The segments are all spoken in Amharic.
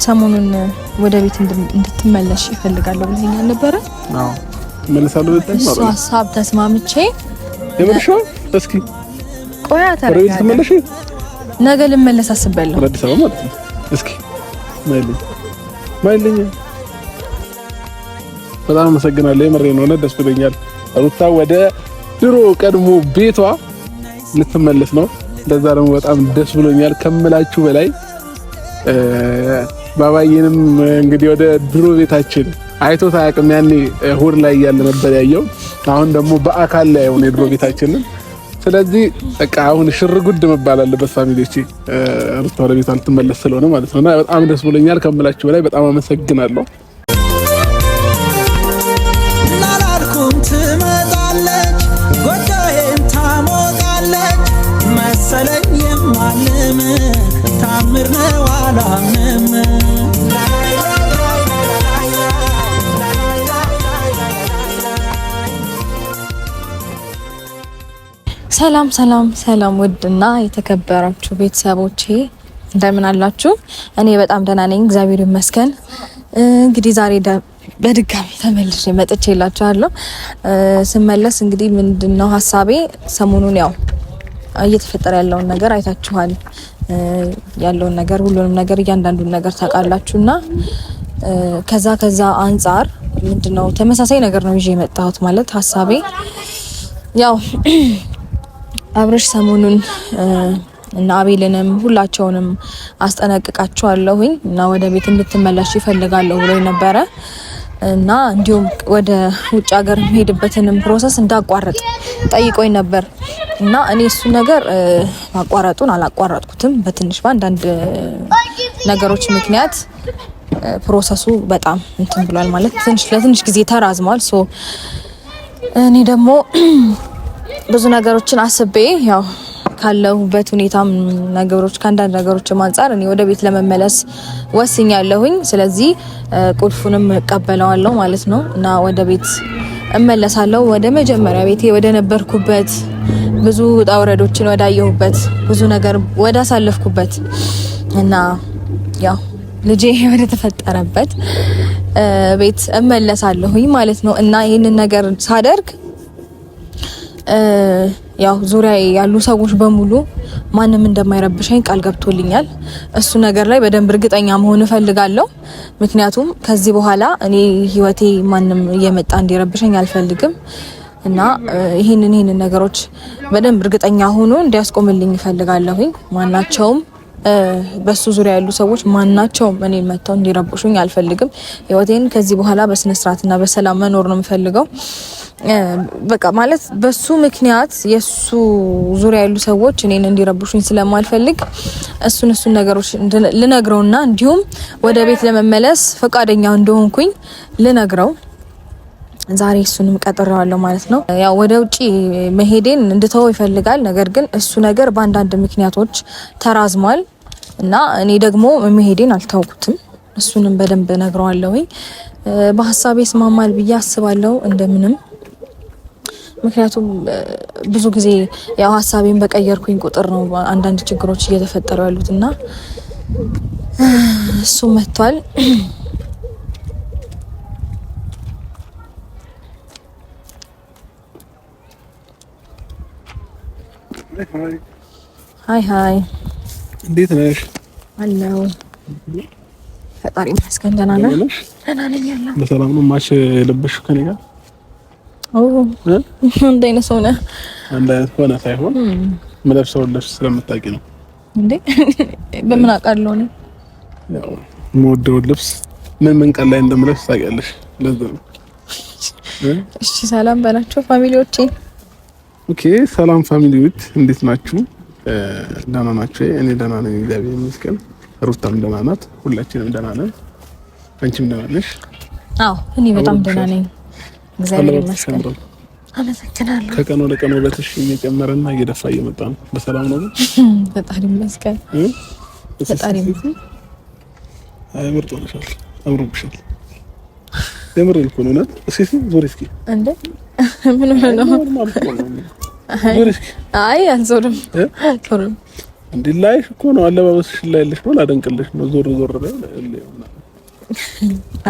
ሰሞኑን ወደ ቤት እንድትመለሽ ይፈልጋለሁ ብለኸኝ ነበር? አዎ መልሳለሁ። እሱ ሀሳብ ተስማምቼ የምርሽው? እስኪ ቆያ ተረጋጋ። ነገ ልመለስ አስቤያለሁ። አዲስ አበባ ማለት ነው። እስኪ ማይልኝ በጣም አመሰግናለሁ። የምሬን ነው። ደስ ብሎኛል። ሩታ ወደ ድሮ ቀድሞ ቤቷ ልትመለስ ነው። ለዛ ደግሞ በጣም ደስ ብሎኛል ከምላችሁ በላይ። ባባዬንም እንግዲህ ወደ ድሮ ቤታችን አይቶት አያውቅም። ያኔ ሆድ ላይ ያለ ነበር ያየው። አሁን ደግሞ በአካል ላይ ሆነ የድሮ ቤታችንን። ስለዚህ በቃ አሁን ሽርጉድ መባል አለበት ፋሚሊዎቼ። ሩታ ወደ ቤቷ ልትመለስ ስለሆነ ማለት ነው። እና በጣም ደስ ብሎኛል ከምላችሁ በላይ። በጣም አመሰግናለሁ። ላላልኩም ትመጣለች ጎጆዬን ታሞቃለች መሰለኝ የማልም ታምር ነው አላምንም። ሰላም ሰላም ሰላም ውድና የተከበራችሁ ቤተሰቦቼ እንደምን አላችሁ? እኔ በጣም ደህና ነኝ፣ እግዚአብሔር ይመስገን። እንግዲህ ዛሬ በድጋሚ ተመልሼ መጥቼላችኋለሁ። ስመለስ እንግዲህ ምንድነው ሀሳቤ፣ ሰሞኑን ያው እየተፈጠረ ያለውን ነገር አይታችኋል። ያለውን ነገር ሁሉንም ነገር እያንዳንዱን ነገር ታውቃላችሁና ከዛ አንፃር ምንድነው ተመሳሳይ ነገር ነው ይዤ የመጣሁት። ማለት ሀሳቤ ያው አብረሽ ሰሞኑን እና አቤልንም ሁላቸውንም አስጠነቅቃቸዋለሁኝ እና ወደ ቤት እንድትመለሽ ይፈልጋለሁ ብሎኝ ነበረ እና እንዲሁም ወደ ውጭ ሀገር ሄድበትንም ፕሮሰስ እንዳቋረጥ ጠይቆኝ ነበር እና እኔ እሱ ነገር ማቋረጡን አላቋረጥኩትም። በትንሽ በአንዳንድ ነገሮች ምክንያት ፕሮሰሱ በጣም እንትን ብሏል። ማለት ለትንሽ ጊዜ ተራዝሟል። ሶ እኔ ደግሞ ብዙ ነገሮችን አስቤ ያው ካለሁበት ሁኔታም ነገሮች ከአንዳንድ ነገሮች አንፃር እኔ ወደ ቤት ለመመለስ ወስኛለሁኝ። ስለዚህ ቁልፉንም እቀበለዋለሁ ማለት ነው እና ወደ ቤት እመለሳለሁ። ወደ መጀመሪያ ቤቴ ወደ ነበርኩበት፣ ብዙ ውጣ ውረዶችን ወዳየሁበት፣ ብዙ ነገር ወደ አሳለፍኩበት እና ያው ልጄ ወደ ተፈጠረበት ቤት እመለሳለሁኝ ማለት ነው እና ይህንን ነገር ሳደርግ ያው ዙሪያ ያሉ ሰዎች በሙሉ ማንም እንደማይረብሸኝ ቃል ገብቶልኛል። እሱ ነገር ላይ በደንብ እርግጠኛ መሆን እፈልጋለሁ። ምክንያቱም ከዚህ በኋላ እኔ ህይወቴ ማንም እየመጣ እንዲረብሸኝ አልፈልግም እና ይሄንን ነገሮች በደንብ እርግጠኛ ሆኖ እንዲያስቆምልኝ እፈልጋለሁኝ። ማናቸውም በሱ ዙሪያ ያሉ ሰዎች ማናቸውም እኔ መተው እንዲረብሹኝ አልፈልግም። ህይወቴን ከዚህ በኋላ በስነ ስርዓትና በሰላም መኖር ነው የምፈልገው። በቃ ማለት በሱ ምክንያት የሱ ዙሪያ ያሉ ሰዎች እኔን እንዲረብሹኝ ስለማልፈልግ እሱን ነገሮች ልነግረውና እንዲሁም ወደ ቤት ለመመለስ ፈቃደኛ እንደሆንኩኝ ልነግረው ዛሬ እሱንም ቀጥሬዋለሁ ማለት ነው። ያው ወደ ውጪ መሄዴን እንድተው ይፈልጋል። ነገር ግን እሱ ነገር በአንዳንድ ምክንያቶች ተራዝሟል እና እኔ ደግሞ መሄዴን አልታውኩትም። እሱንም በደንብ ነግረዋለሁኝ። በሐሳቤ ስማማል ብዬ አስባለሁ እንደምንም። ምክንያቱም ብዙ ጊዜ ያው ሐሳቤን በቀየርኩኝ ቁጥር ነው አንዳንድ ችግሮች እየተፈጠሩ ያሉትና እሱ መጥቷል። ሃይ እንዴት ነሽ? አለው ፈጣሪ ይመስገን ደህና ነሽ? ደህና ነኝ ያለው። በሰላም ነው? ማሽ ለበሽው ከኔ ጋር እንደ አይነት ሰው ነህ? አንድ አይነት ሆነ ሳይሆን መለብሰው ልብስ ስለምታውቂ ነው እንዴ? በምን አውቃለሁ ነው? ያው የምወደው ልብስ ምን ቀን ላይ እንደምለብስ ታውቂያለሽ። ለዛ ነው። እሺ ሰላም በላቸው ፋሚሊዎቼ። ኦኬ ሰላም ፋሚሊዎች፣ እንዴት ናችሁ? ደህና ናችሁ? እኔ ደህና ነኝ እግዚአብሔር ይመስገን። ሩታም ደህና ናት፣ ሁላችንም ደህና ነን። አንቺም ደህና ነሽ? አዎ እኔ በጣም ደህና ነኝ እግዚአብሔር ይመስገን። አመሰግናለሁ። ከቀን ወደ ቀን ውበትሽ እየጨመረና እየደፋ እየመጣ ነው። በሰላም ነው? ፈጣሪ ይመስገን። ፈጣሪ ይመስገን። አይ ምርጥ ሆነሻል፣ አምሮብሻል። የምሬን እኮ ነው። እስኪ ዞር እስኪ እንዴ ምን ሆነ ነው? አይ አንዞርም። እንዴ ላይሽ እኮ ነው አለባበስሽ ላይ ያለሽ ነው ላደንቅልሽ ነው ዞር ዞር ላይ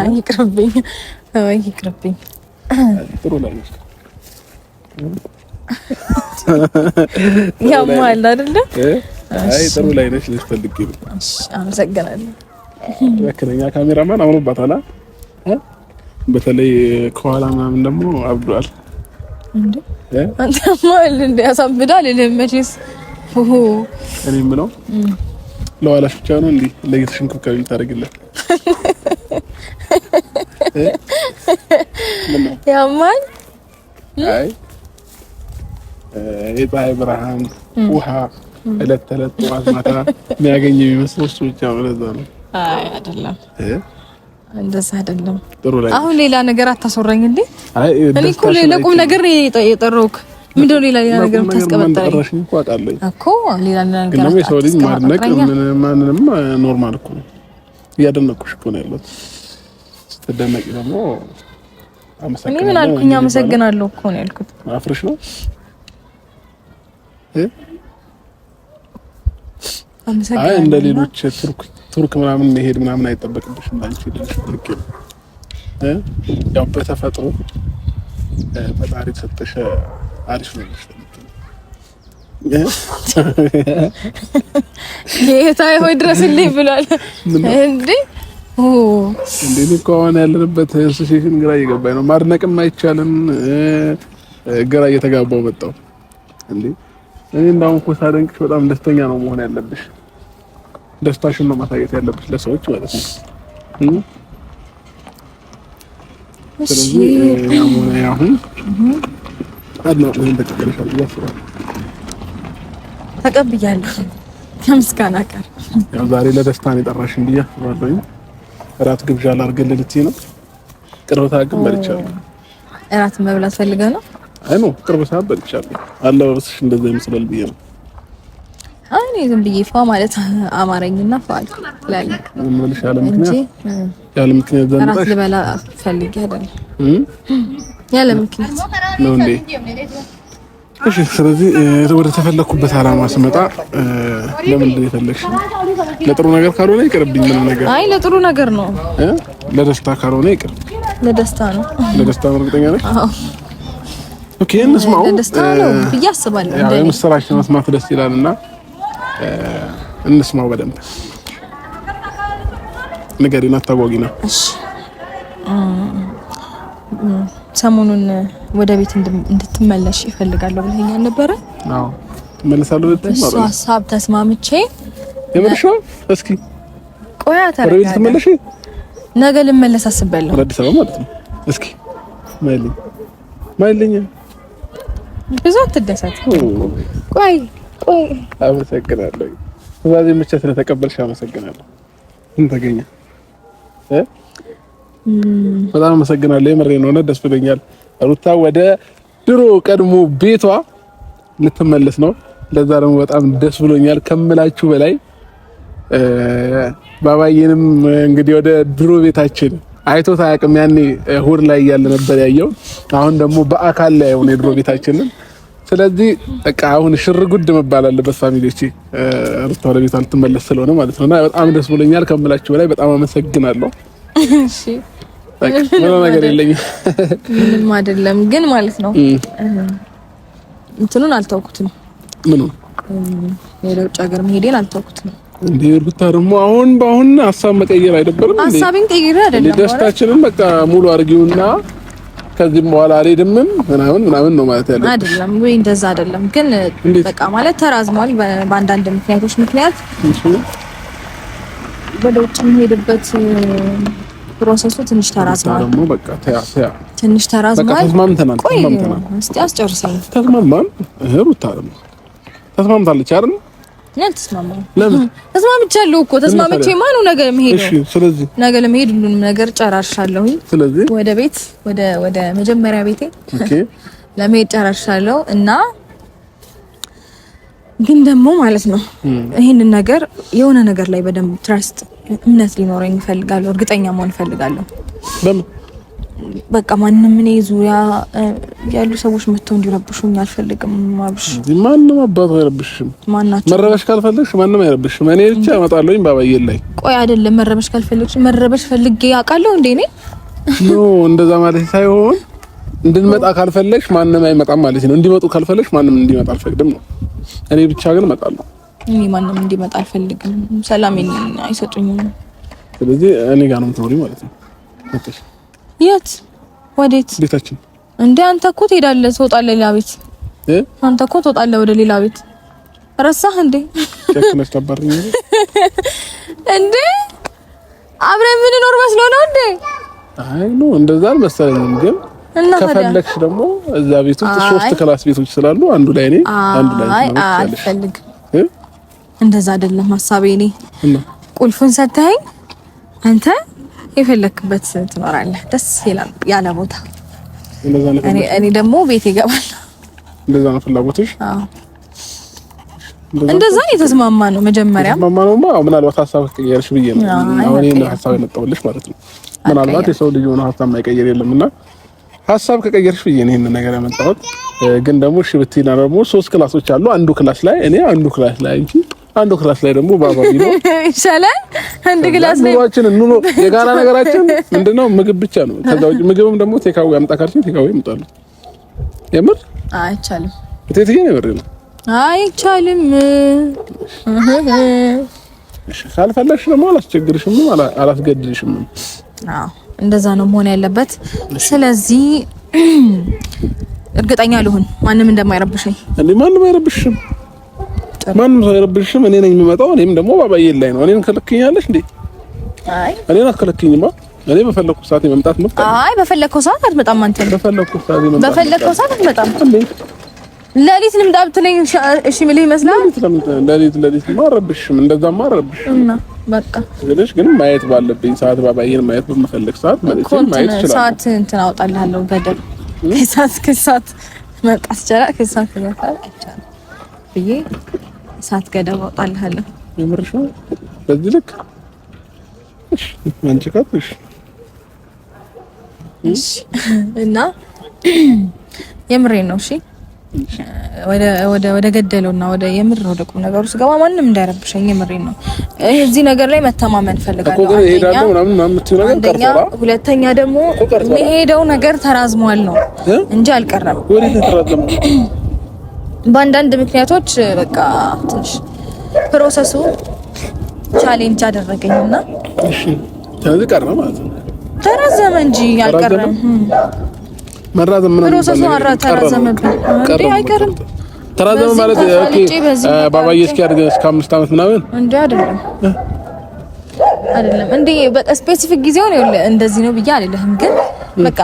አይ ይቅርብኝ ይቅርብኝ ጥሩ ላይ ነሽ ያማል አይደለ አይ ጥሩ ላይ ነሽ ልትፈልጊ ነው እሺ አመሰግናለሁ ለከኛ ካሜራማን አምሮባታል በተለይ ከኋላ ምናምን ደግሞ አብዷል እንዴ አንተ ማል እንደ ያሳብዳል ለምመችስ እኔ ምነው ለዋላሽ ብቻ ነው እንዴ ለየትሽን ኮከብ ታደርግልህ ያማል አይ የፀሐይ ብርሃን ውሃ እለት ተለት ማታ የሚያገኝ የሚመስለው እሱ ብቻ ወለዛ ነው አይ አይደለም እንደዛ አይደለም ጥሩ ላይ አሁን ሌላ ነገር አታሰራኝ እንዴ አይ እኔ እኮ ሌላ ቁም ነገር የጠረውክ ምንድነው ሌላ ነገር ታስቀበጣለኝ እኮ ሌላ ነገር ነው ሰው ልጅ ማድነቅ ማንንም ኖርማል እኮ እያደነቅኩሽ እኮ ነው ያለው ስትደነቂ ደግሞ አመሰግናለሁ እኔ ምን አልኩኝ አመሰግናለሁ እኮ ነው ያልኩት አፍርሽ ነው አይ እንደ ሌሎች ቱርክ ምናምን መሄድ ምናምን አይጠበቅብሽም እንዳንቺ ልጅ ልክ ያው በተፈጥሮ ፈጣሪ ሰጠሽ አሪፍ ነው ጌታዬ ሆይ ድረስልኝ ብሏል እንዴ እንዴ ከሆነ ያለንበት ሲቹዌሽን ግራ እየገባኝ ነው ማድነቅም አይቻልም ግራ እየተጋባው መጣው እንዴ እኔ እንዳው እኮ ሳደንቅሽ በጣም ደስተኛ ነው መሆን ያለብሽ ደስታሽን ነው ያለብሽ ለሰዎች ማለት ነው ስለዚህ ያሁን አድናቆትን ተቀበልሻል ያስባል ተቀብያለሁ ከምስጋና ጋር ያው ዛሬ ለደስታ ነው የጠራሽኝ ብዬ አስባለሁ እራት ግብዣ ላድርግልህ ልትይ ነው ቅርብ ሰዓት ግን በልቻለሁ እራት መብላት ፈልገህ ነው አይ ነው ቅርብ ሰዓት በልቻለሁ አለባበስሽ እንደዛ ይመስላል ብዬ ነው እኔ ዝም ብዬ ፋ ማለት አማረኝና ፋል ላይ ምንልሽ ያለ ምክንያት ዘንጣሽ እራት ልበላ ፈልጌ አይደል ያለ ምክንያት ነው እንዴ እሺ ስለዚህ ወደ ተፈለኩበት አላማ ስመጣ ለምንድን የፈለግሽ ለጥሩ ነገር ካልሆነ ይቅርብኝ ምንም ነገር አይ ለጥሩ ነገር ነው ለደስታ ካልሆነ ይቅር ለደስታ ነው ለደስታ ነው እርግጠኛ ነሽ አዎ ኦኬ እንስማው ለደስታ ነው ብዬ አስባለሁ ያው ምስራች መስማት ደስ ይላልና እንስማው በደንብ ንገሪና ታጓጊና እሺ ሰሞኑን ወደ ቤት እንድትመለሽ ይፈልጋለሁ ብለኸኛል ነበር አዎ መልሳለሁ በሱ ሀሳብ ተስማምቼ የምርሽው እስኪ ቆያ ተረጋጋ ትመለሽ ነገ ልመለስ አስቤያለሁ ወደ አዲስ አበባ ማለት ነው እስኪ ማይልኝ ብዙ አትደሰት ቆይ አመሰግናለሁ ስለዚህ ምቻ ስለተቀበልሽ አመሰግናለሁ እንተገኛ በጣም አመሰግናለሁ የምሬን ነው ደስ ብሎኛል ሩታ ወደ ድሮ ቀድሞ ቤቷ ልትመለስ ነው ለዛ ደግሞ በጣም ደስ ብሎኛል ከምላችሁ በላይ ባባዬንም እንግዲህ ወደ ድሮ ቤታችን አይቶት አያውቅም ያኔ ሁር ላይ ያለ ነበር ያየው አሁን ደግሞ በአካል ላይ ሆነ ድሮ ቤታችንን ስለዚህ በቃ አሁን ሽርጉድ መባል አለበት ፋሚሊዎቼ ሩታ ወደ ቤቷ ልትመለስ ስለሆነ ማለት ነውና በጣም ደስ ብሎኛል ከምላችሁ በላይ በጣም አመሰግናለሁ እሺ በቃ ምንም ነገር የለኝም ምንም አይደለም ግን ማለት ነው እንትኑን አልተውኩትም ምኑ ወደ ውጭ ሀገር መሄዴን አልተውኩትም እንዴ ሩታ ደግሞ አሁን ሀሳብ መቀየር አይደበርም እንዴ ሀሳብን ቀይሬ አይደለም ደስታችንን በቃ ሙሉ አድርጊውና ከዚህም በኋላ አልሄድም ምናምን ነው ማለት ያለው አይደለም ወይ እንደዛ አይደለም ግን በቃ ማለት ተራዝሟል በአንዳንድ ምክንያቶች ምክንያት ወደ ውጭ መሄድበት ፕሮሰሱ ትንሽ ተራዝሟል ደግሞ በቃ ትንሽ ተራዝሟል በቃ ተስማምተናል እስቲ አስጨርሰኝ ተስማማን ሩታ ደግሞ ተስማምታለች አይደል ተስማማን ለምን ተስማምቻለሁ እኮ ተስማምቼ ማን ነው ነገ መሄድ እሺ ስለዚህ ነገ ለመሄድ ሁሉንም ነገር ጨራርሻለሁ ስለዚህ ወደ ቤት ወደ መጀመሪያ ቤቴ ኦኬ ለመሄድ ጨራርሻለሁ እና ግን ደግሞ ማለት ነው ይሄንን ነገር የሆነ ነገር ላይ በደንብ ትራስት እምነት ሊኖረኝ እፈልጋለሁ እርግጠኛ መሆን እፈልጋለሁ ለምን በቃ ማንንም እኔ ዙሪያ ያሉ ሰዎች መጥተው እንዲረብሹኝ አልፈልግም። አብሽ ማንንም አባቱ አይረብሽም። ማናቸው መረበሽ ካልፈለግሽ ማንንም አይረብሽም። እኔ ብቻ እመጣለሁኝ ባባዬ ላይ። ቆይ አይደለም መረበሽ ካልፈለግሽ መረበሽ ፈልጌ አውቃለሁ እንዴ? እኔ ኖ እንደዛ ማለት ሳይሆን እንድንመጣ ካልፈለግሽ ማንንም አይመጣም ማለት ነው። እንዲመጡ ካልፈለግሽ ማንንም እንዲመጣ አልፈቅድም ነው። እኔ ብቻ ግን እመጣለሁ። እኔ ማንንም እንዲመጣ አልፈልግም። ሰላሜን አይሰጡኝም። ስለዚህ እኔ ጋር ነው የምትኖሪው ማለት ነው። መጥተሽ የት ወዴት? ቤታችን እንዴ አንተ እኮ ትሄዳለህ ትወጣለህ ሌላ ቤት አንተ እኮ ትወጣለህ ወደ ሌላ ቤት ረሳህ እንዴ? ቸክነሽ ነበር እንዴ አብረን የምንኖር መስሎ ነው እንዴ? አይ ኖ እንደዛ አልመሰለኝም። ግን ከፈለግሽ ደግሞ እዛ ቤት ውስጥ 3 ክላስ ቤቶች ስላሉ አንዱ ላይ እኔ አንዱ ላይ አይ አልፈልግም። እንደዛ አይደለም ሐሳቤ። እኔ ቁልፉን ሰተኸኝ አንተ የፈለክበት ትኖራለህ። ደስ ይላል ያለ ቦታ። እኔ ደግሞ ቤት ይገባል። እንደዛ ነው ፍላጎትሽ? አዎ እንደዛ ነው የተስማማ ነው። መጀመሪያ ተስማማ ነው። ምናልባት ሀሳብ ከቀየርሽ ብዬ ነው አሁን ይሄን ሀሳብ የመጣሁልሽ ማለት ነው። ምናልባት የሰው ልጅ ሆነ ሀሳብ ማይቀየር የለምና ሀሳብ ከቀየርሽ ብዬ ነው ይሄን ነገር ያመጣሁት። ግን ደግሞ እሺ ብትይና ደግሞ 3 ክላሶች አሉ። አንዱ ክላስ ላይ እኔ፣ አንዱ ክላስ ላይ አንቺ፣ አንዱ ክላስ ላይ ደግሞ ባባ ቢሎ ይሻላል። አንድ ክላስ ላይ ኑሯችን ኑሮ የጋራ ነገራችን ምንድነው? ምግብ ብቻ ነው። ከዛ ውጪ ምግብም ደግሞ ቴካዊ አምጣ ካልሽኝ ቴካዊ ይመጣሉ። የምር አይቻልም። እቴትዬ ነው የምር ነው አይቻልም። እሺ ካልፈለግሽ ደግሞ አላስቸግርሽም፣ አላስገድድሽም። አዎ እንደዛ ነው መሆን ያለበት። ስለዚህ እርግጠኛ ልሁን ማንንም እንደማይረብሽኝ። እንዴ ማንንም አይረብሽም። ማንንም አይረብሽም። እኔ ነኝ የምመጣው። እኔም ደግሞ ባባዬ ላይ ነው። እኔን ከልክኛለሽ እንዴ? አይ እኔን አከለክኝማ። እኔ በፈለኩ ሰዓት መምጣት ነው። አይ በፈለኩ ሰዓት አትመጣም አንተ። በፈለኩ ሰዓት መምጣት በፈለኩ ሰዓት አትመጣም። ለሊት ልምጣ ብትለኝ እሺ ምልህ ይመስላል። ለሊት ማረብሽም እንደዛማ አረብሽም እና በቃ ስለዚህ ግን ማየት ባለብኝ ሰዓት ባባዬን ማየት በመፈለግ ሰዓት ማየት ይችላል። ሰዓት እንትን አውጣልሃለሁ ገደብ ከሰዓት መምጣት ይችላል። ከሰዓት ይመጣል አይቻልም ብዬ ሰዓት ገደብ አውጣልሃለሁ። የምርሽ ነው በዚህ ልክ እሺ አንቺ ካጥሽ እሺ እና የምሬን ነው። እሺ ወደ ገደለውና ወደ የምር ወደ ቁም ነገሩ ስገባ ማንንም እንዳይረብሸኝ የምሬን ነው። እዚህ ነገር ላይ መተማመን ፈልጋለሁ። አንደኛ ሁለተኛ ደግሞ የሚሄደው ነገር ተራዝሟል ነው እንጂ አልቀረም። በአንዳንድ ምክንያቶች በቃ ትንሽ ፕሮሰሱ ቻሌንጅ አደረገኝና እሺ ስለዚህ ቀረ ማለት ነው። ተራዘመ እንጂ አልቀረም። መራዘም ምን ፕሮሰሱ ተራዘመብኝ እንዴ? አይቀርም። ተራዘመ ማለት ኦኬ ባባዬ እስኪ አድርገ እስከ 5 አመት ምናምን እንዴ? አይደለም እንዴ በቃ ስፔሲፊክ ጊዜው ነው እንደዚህ ነው ብዬ አይደለም። ግን በቃ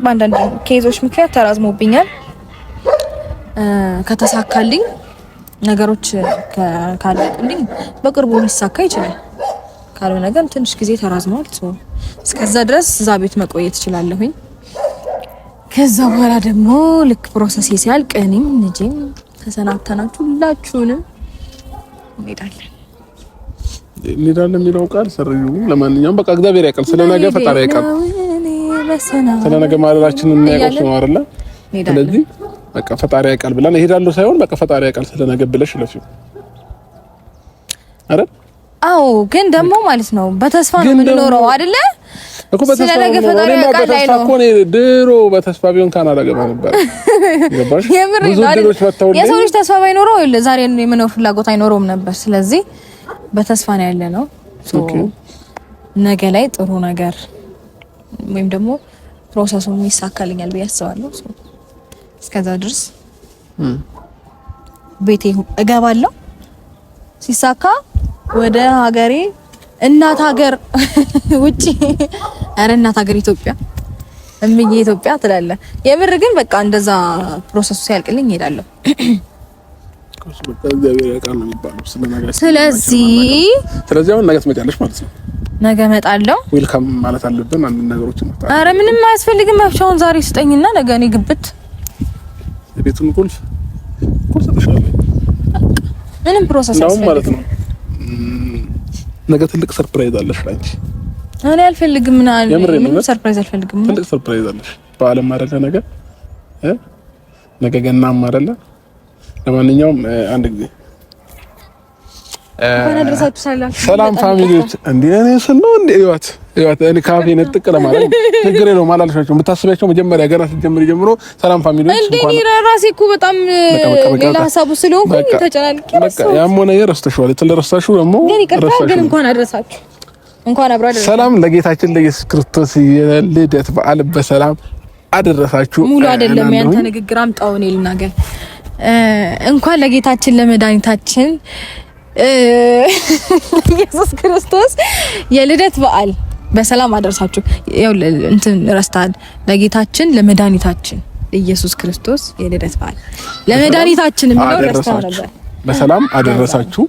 በአንዳንድ ኬዞች ምክንያት ተራዝሞብኛል። ከተሳካልኝ ነገሮች ካለልኝ በቅርቡ ሊሳካ ይችላል። ካልሆነ ግን ትንሽ ጊዜ ተራዝሟል። እስከዛ ድረስ እዛ ቤት መቆየት እችላለሁኝ። ከዛ በኋላ ደግሞ ልክ ፕሮሰስ ሲያልቅ እኔም ልጄም ተሰናብተናችሁ ሁላችሁንም እንሄዳለን የሚለው ቃል ሰርዩ። ለማንኛውም በቃ እግዚአብሔር ያውቃል። ስለነገ ፈጣሪ ያውቃል። ስለነገ ማለላችንን የሚያውቀው ነው አይደል? ስለዚህ በቃ ፈጣሪ ያውቃል ብለን እሄዳለሁ ሳይሆን በቃ ፈጣሪ ያውቃል ስለነገ ብለሽ ለፊው አይደል? አዎ ግን ደግሞ ማለት ነው በተስፋ ነው የምንኖረው አይደለ? እኮ በተስፋ ነው ድሮ በተስፋ ቢሆን ካናዳ ገባ ነበር። ገባሽ? ብዙ ድሮች መጣው። የሰው ልጅ ተስፋ ባይኖረው ዛሬ የመኖር ፍላጎት አይኖረውም ነበር። ስለዚህ በተስፋ ነው ያለ ነው። ነገ ላይ ጥሩ ነገር ወይም ደግሞ ፕሮሰሱን ይሳካልኛል ብዬ አስባለሁ። እስከዛ ድረስ ቤቴ እገባለሁ። ሲሳካ ወደ ሀገሬ እናት ሀገር ውጪ አረ እናት ሀገር ኢትዮጵያ እምዬ ኢትዮጵያ ትላለህ። የምር ግን በቃ እንደዛ ፕሮሰሱ ሲያልቅልኝ እሄዳለሁ። ስለዚህ አሁን ነገ ትመጫለሽ ማለት ነው። ነገ እመጣለሁ። ዌልካም ማለት አለብን አንድ ነገሮች ነው። አረ ምንም አያስፈልግም። መፍቻውን ዛሬ ስጠኝና ነገ እኔ ግብት የቤቱን ቁልፍ ሰጥሻለሁ። ምንም ፕሮሰስ ነው ማለት ነው። ነገ ትልቅ ሰርፕራይዝ አለሽ አንቺ። እኔ አልፈልግም ምንም ሰርፕራይዝ አልፈልግም። ትልቅ ሰርፕራይዝ አለሽ በዓለም አይደለ ነገ ገናም አይደለ። ለማንኛውም አንድ ጊዜ ሰላም ፋሚሊዎች እንዴ እኔ ስንው እንዴ ይዋት እኔ ካፌ ነጥቅ ለማለት ነገር ነው ማላልሻቸው የምታስቢያቸው መጀመሪያ ገና ስትጀምሪ ጀምሮ ሰላም ፋሚሊዎች እንኳን እንዴ ራሴ እኮ በጣም ሌላ ሐሳቡ ስለሆንኩኝ ተጨናንቄ ያም ሆነ የረስተሽዋል ስለረሳሽው ደግሞ ግን እንኳን አደረሳችሁ እንኳን አብራ አደረሳችሁ። ሰላም ለጌታችን ለኢየሱስ ክርስቶስ የልደት በዓል በሰላም አደረሳችሁ። ሙሉ አይደለም ያንተ ንግግር አምጣው እኔ ልናገር። እንኳን ለጌታችን ለመድኃኒታችን ኢየሱስ ክርስቶስ የልደት በዓል በሰላም አደረሳችሁ። ያው እንትን ረስታል። ለጌታችን ለመድኃኒታችን ኢየሱስ ክርስቶስ የልደት በዓል ለመድኃኒታችን የሚለው ረስታው ነበር። በሰላም አደረሳችሁ።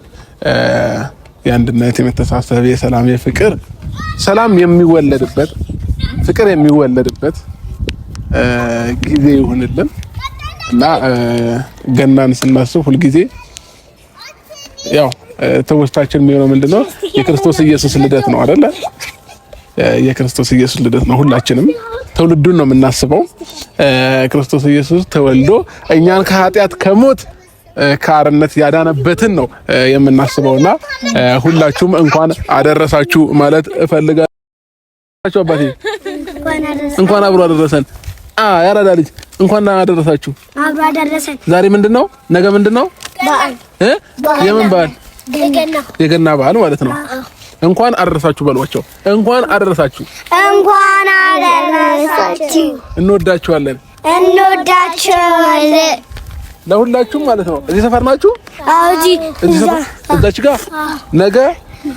የአንድነት የመተሳሰብ የሰላም የፍቅር ሰላም የሚወለድበት ፍቅር የሚወለድበት ጊዜ ይሁንልን እና ገናን ስናስብ ሁሉ ጊዜ ያው ተወስታችን የሚሆነው ምንድነው የክርስቶስ ኢየሱስ ልደት ነው አይደለ? የክርስቶስ ኢየሱስ ልደት ነው። ሁላችንም ትውልዱን ነው የምናስበው። ክርስቶስ ኢየሱስ ተወልዶ እኛን ከኃጢአት ከሞት ከአርነት ያዳነበትን ነው የምናስበውና ሁላችሁም እንኳን አደረሳችሁ ማለት እፈልጋለሁ። አባቴ እንኳን አብሮ አደረሰን። ያራዳ ልጅ እንኳን አደረሳችሁ። አብሮ አደረሰን። ዛሬ ምንድነው? ነገ ምንድነው? በዓል የምን በዓል? የገና በዓል ማለት ነው። እንኳን አደረሳችሁ በሏቸው። እንኳን አደረሳችሁ። እንኳን አደረሳችሁ። እንወዳችኋለን። ለሁላችሁም ማለት ነው። እዚህ ሰፈር ናችሁ? አዎ። እዚህ ሰፈር እዛች ጋር ነገ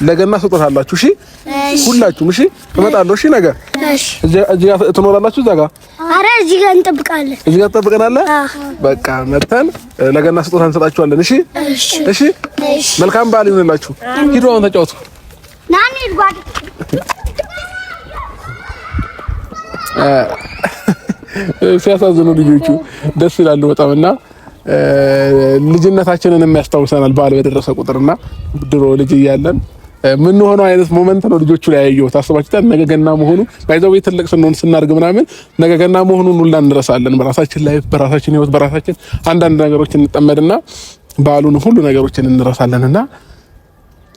ለገና ስጦታ አላችሁ። እሺ ሁላችሁም እሺ እመጣለሁ። እሺ ነገ እዚህ ጋር ትኖራላችሁ። እዛ ጋር ኧረ እዚህ ጋር እንጠብቃለን። እዚህ ጋር ትጠብቀናለህ? በቃ መተን ለገና ስጦታ እንሰጣችኋለን። እሺ እሺ። መልካም በዓል ይሁንላችሁ። ሂዱ አሁን ተጫወቱ። ናኒ ጓድ ሲያሳዝኑ ልጆቹ ደስ ይላሉ በጣምና ልጅነታችንን የሚያስታውሰናል በዓል በደረሰ ቁጥርና ድሮ ልጅ እያለን ምን ሆኖ አይነት ሞመንት ነው ልጆቹ ላይ ያየሁት። አስባችሁታል? ነገ ገና መሆኑ ባይዘው ትልቅ ስንሆን ስናርግ ምናምን ነገ ገና መሆኑን ሁላ እንረሳለን። በራሳችን ላይ በራሳችን ህይወት በራሳችን አንዳንድ ነገሮች እንጠመድና በዓሉን ሁሉ ነገሮችን እንረሳለንና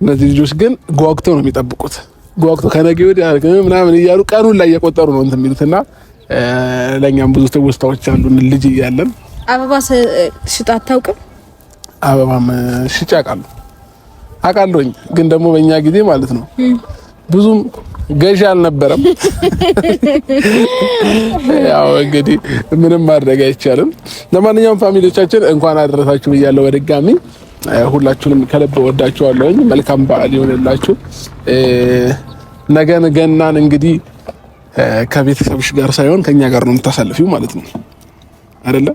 እነዚህ ልጆች ግን ጓጉተው ነው የሚጠብቁት። ጓጉተው ከነገ ወዲያ ምናምን እያሉ ቀኑን ላይ እየቆጠሩ ነው እንትን የሚሉትና ለኛም ብዙ ትውስታዎች አሉን ልጅ እያለን። አበባ ሽጣ አታውቅም? አበባም ሽጫ አውቃለሁኝ ግን ደግሞ በእኛ ጊዜ ማለት ነው ብዙም ገዢ አልነበረም። ያው እንግዲህ ምንም ማድረግ አይቻልም። ለማንኛውም ፋሚሊዎቻችን እንኳን አደረሳችሁ ብያለሁ በድጋሚ ሁላችሁንም ከልብ ወዳችኋለሁኝ። መልካም በዓል ይሆንላችሁ። ነገን ገናን እንግዲህ ከቤተሰብሽ ጋር ሳይሆን ከኛ ጋር ነው የምታሳልፊው ማለት ነው አይደለ?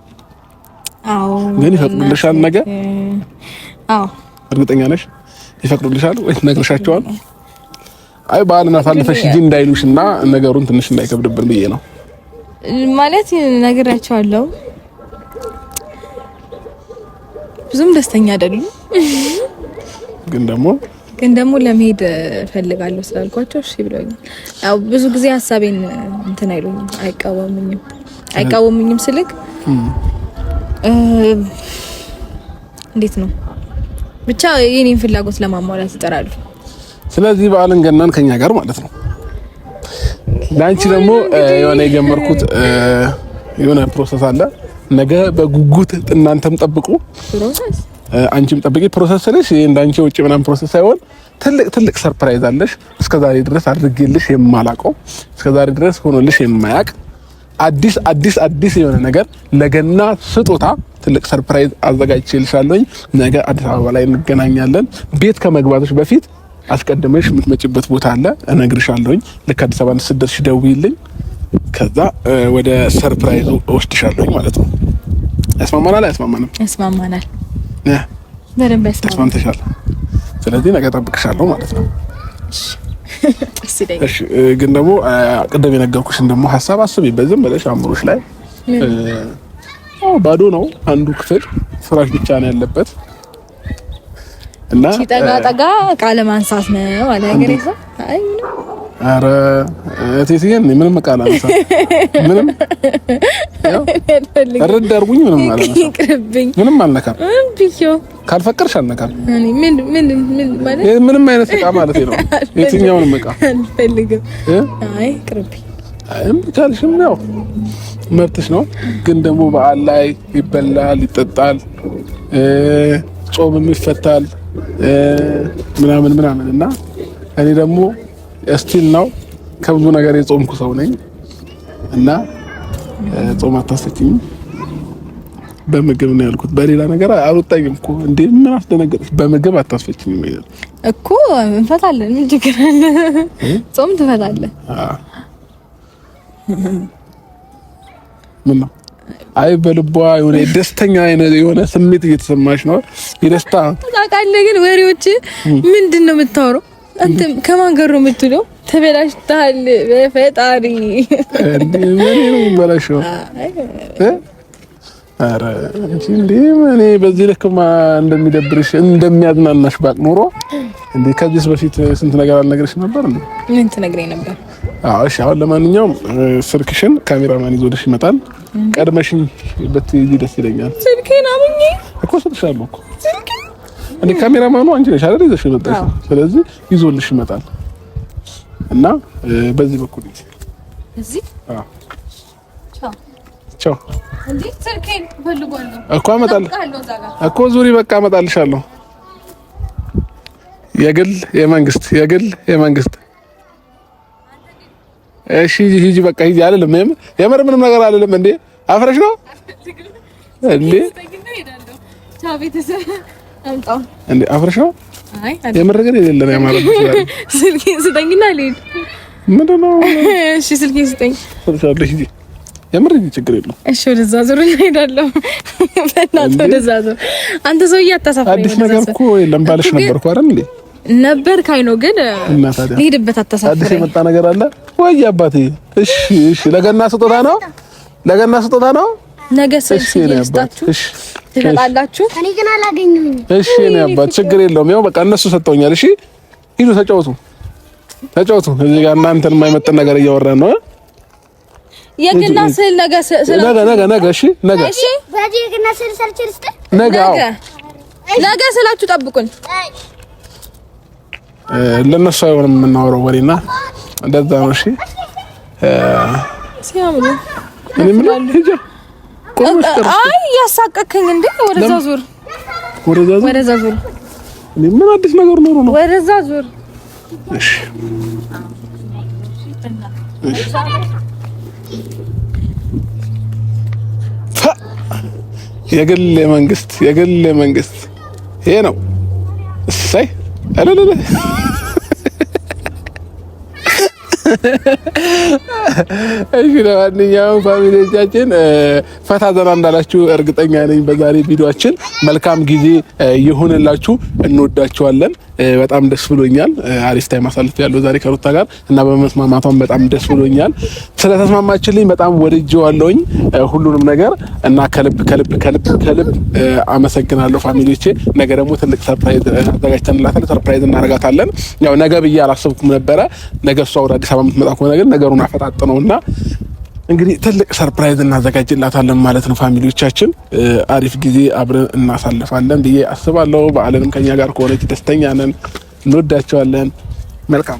አዎ። ግን ይፈቅዱልሻል ነገ? አዎ። እርግጠኛ ነሽ? ይፈቅዱልሻል ወይ ነግረሻቸዋል? አይ በዓልን አሳልፈሽ ሂጂ እንዳይሉሽና ነገሩን ትንሽ እንዳይከብድብን ብዬ ነው ማለት ነግሬያቸዋለሁ። ብዙም ደስተኛ አይደሉም ግን ደግሞ ለመሄድ ፈልጋለሁ ስላልኳቸው እሺ ብለውኛል። ያው ብዙ ጊዜ ሐሳቤን እንትን አይሉኝም፣ አይቃወሙኝም ስልክ እንዴት ነው ብቻ የኔን ፍላጎት ለማሟላት ይጠራሉ። ስለዚህ በዓልን ገናን ከኛ ጋር ማለት ነው። ላንቺ ደግሞ የሆነ የጀመርኩት የሆነ ፕሮሰስ አለ። ነገ በጉጉት እናንተም ጠብቁ፣ ፕሮሰስ አንቺም ጠብቂ። ፕሮሰስ ስለሽ እንዳንቺ ወጪ ምናምን ፕሮሰስ ሳይሆን ትልቅ ሰርፕራይዝ አለሽ። እስከዛሬ ድረስ አድርጌልሽ የማላውቀው እስከዛሬ ድረስ ሆኖልሽ የማያውቅ አዲስ የሆነ ነገር ለገና ስጦታ ትልቅ ሰርፕራይዝ አዘጋጅቼልሻለሁ። ነገ አዲስ አበባ ላይ እንገናኛለን። ቤት ከመግባትሽ በፊት አስቀድመሽ የምትመጪበት ቦታ አለ እነግርሻለሁ። ልክ አዲስ አበባ ስትደርሺ ደውዪልኝ። ከዛ ወደ ሰርፕራይዙ እወስድሻለሁ ማለት ነው። ያስማማናል? አያስማማንም? ያስማማናል። በደንብ ተስማምተሻል? ስለዚህ ነገ እጠብቅሻለሁ ማለት ነው። እሺ። ግን ደግሞ ቅድም የነገርኩሽን ደግሞ ሀሳብ አስቢበት። ዝም ብለሽ አእምሮሽ ላይ ባዶ ነው አንዱ ክፍል ፍራሽ ብቻ ነው ያለበት። እና ጠጋ ቃለ ማንሳት ነው አለ ገሬሳ። አይ አረ እቴትዬ ምንም ቃል አነሳ ምንም ያው ረድ አድርጉኝ ምንም አላነሳ ምንም አልነካም ቢዮ ካልፈቀርሽ አልነካም። ምን ማለት ምንም አይነት ዕቃ ማለት ነው። የትኛውንም ዕቃ አልፈልግም። አይ ቅርብኝ አይም ካልሽም ያው መብትሽ ነው። ግን ደግሞ በዓል ላይ ይበላል ይጠጣል ጾምም ይፈታል ምናምን እና እኔ ደግሞ እስቲል ነው ከብዙ ነገር የጾምኩ ሰው ነኝ እና ጾም አታስፈችኝ በምግብ ነው ያልኩት። በሌላ ነገር አልወጣኝም እኮ እንዴ ምን አስደነገጥሽ? በምግብ አታስፈችኝ ማለት እኮ እንፈታለን። ምን ችግር አለ? ጾም ትፈታለህ። ምን ነው አይ በልቧ የሆነ ደስተኛ የሆነ ስሜት እየተሰማሽ ነው። የደስታ ታውቃለህ። ግን ወሬዎች ምንድነው የምታወራው? አንተ ከማን ጋር ነው የምትለው? ተበላሽታል በፈጣሪ እንዴ ምን ነው በላሽው? አረ እንዴ እኔ በዚህ ልክማ እንደሚደብርሽ እንደሚያዝናናሽ ባቅ ኖሮ እንዴ ከዚህ በፊት ስንት ነገር አልነግርሽ ነበር እንዴ? ምን ትነግረኝ ነበር? እሺ አሁን ለማንኛውም ስልክሽን ካሜራማን ይዞልሽ ይመጣል። ቀድመሽኝ በትይዚ ደስ ይለኛል። ስልኬን አምኜ እኮ ሰጥሻለሁ እኮ ስልኬን እንዴ ካሜራማኑ አንቺ ነሽ አይደል? ይዘሽ መጣሽ። ስለዚህ ይዞልሽ ይመጣል እና በዚህ በኩል እዚህ ቻው እንዴ ስልኬን ፈልጓለሁ እኮ አመጣለሁ እኮ ዙሪ በቃ አመጣልሻለሁ። የግል የመንግስት እሺ ሂጂ በቃ ሂጂ አይደለም የምር ምንም ነገር አይደለም። እንዴ አፍረሽ ነው እንዴ? ቻው ቤተሰብ አምጣው እንዴ አፍረሽ ነው? አይ የምር ግን የሌለ ነው ማለት ነው። ስልኬን ስጠኝና ልሂድ። ምንድነው? እሺ ስልኬን ስጠኝ። ሰጥሻለሁ ሂጂ የምር ሂጂ ችግር የለውም። እሺ ወደዛ ዙር እንሄዳለን። በእናትህ ወደዛ ዙር። አንተ ሰውዬ አታሳፍረኝ። አዲስ ነገር እኮ የለም ባልሽ ነበርኩ አይደል እንዴ? ነበር ካይ ነው ግን ልሂድበት አታሳፍረኝ። አዲስ የመጣ ነገር አለ ወይ አባቴ? እሺ ለገና ስጦታ ነው ነገ ስልስታችሁ ትመጣላችሁ። እኔ ግን አላገኘሁኝም። እሺ እኔ አባት ችግር የለውም። ያው በቃ እነሱ ሰጥተውኛል። እሺ ሂዱ ተጫወቱ። እዚህ ጋር እናንተን የማይመጥን ነገር እያወራን ነው። የግና ስል ነገ እሺ በዚህ የግና ስል ሰርችልስተ ነገ ስላችሁ ጠብቁኝ። ለነሱ አይሆንም የምናወራው ወሬና እንደዛ ነው። እሺ ሲያምሩ እኔ ምን ሂጂ አይ ያሳቀከኝ እንዴ? ወደዛ ዙር እኔ ምን አዲስ ነገር ኖሮ ነው? ወደዛ ዙር። እሺ የግል የመንግስት ይሄ ነው። እሰይ አለለ እሺ ለማንኛውም ፋሚሊዎቻችን ፈታ ዘና እንዳላችሁ እርግጠኛ ነኝ። በዛሬ ቪዲዮአችን መልካም ጊዜ ይሁንላችሁ። እንወዳችኋለን። በጣም ደስ ብሎኛል። አሪፍ ታይም አሳልፍ ያለው ዛሬ ከሩታ ጋር እና በመስማማቷም በጣም ደስ ብሎኛል። ስለተስማማችልኝ በጣም ወድጄዋለሁኝ ሁሉንም ነገር እና ከልብ አመሰግናለሁ ፋሚሊዎቼ። ነገ ደግሞ ትልቅ ሰርፕራይዝ አዘጋጅተንላታል። ሰርፕራይዝ እናደርጋታለን። ያው ነገ ብዬ አላሰብኩም ነበረ። ነገ እሷ ወደ አዲስ አበባ የምትመጣ ከሆነ ግን ነገሩን አፈጣጥነውና እንግዲህ ትልቅ ሰርፕራይዝ እናዘጋጅላታለን ማለት ነው። ፋሚሊዎቻችን አሪፍ ጊዜ አብረን እናሳልፋለን ብዬ አስባለሁ። በዓልንም ከኛ ጋር ከሆነች ደስተኛ ነን። እንወዳቸዋለን። መልካም